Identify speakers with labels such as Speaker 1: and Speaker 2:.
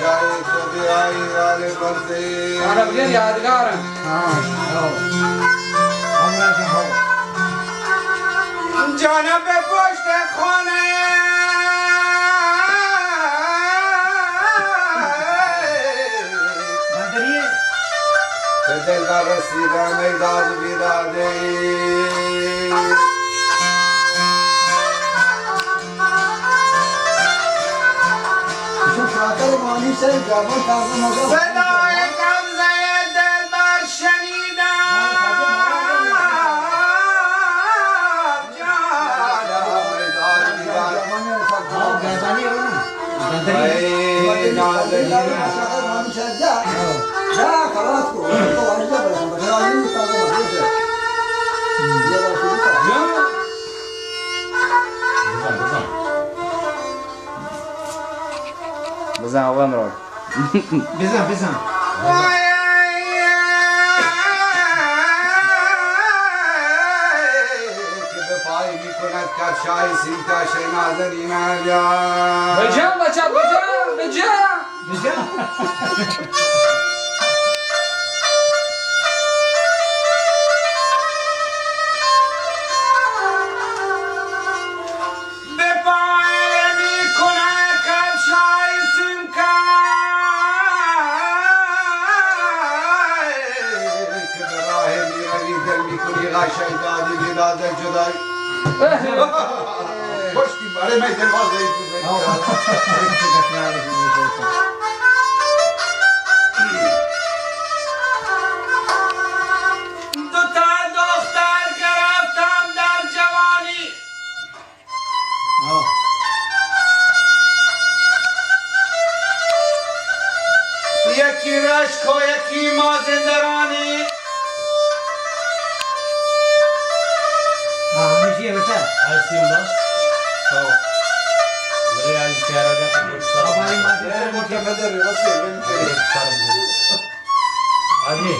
Speaker 1: जाए तो भी आई वाले बंदे
Speaker 2: खाना बगैर यादगार है
Speaker 1: जाना पे पोस्ट खाना दिल का रसीदा में दाद बिदा दे صدای غمزه دلبر شنیدم
Speaker 3: بزن آقا امراد
Speaker 4: بزن
Speaker 1: که به پای می کند کفشای سینتا شنازنی نجا
Speaker 2: بجام بچه بجام
Speaker 1: شهیدادی بیداد جدای خوشتی باره من دروازه دو تا دختر گرفتم در جوانی یکی رشک و یکی مازندرانی
Speaker 4: همیشه بچه
Speaker 5: هستیم باز ولی از شهرده
Speaker 4: آبایی مازندرانی
Speaker 1: متفدر رسول بنت
Speaker 5: آجی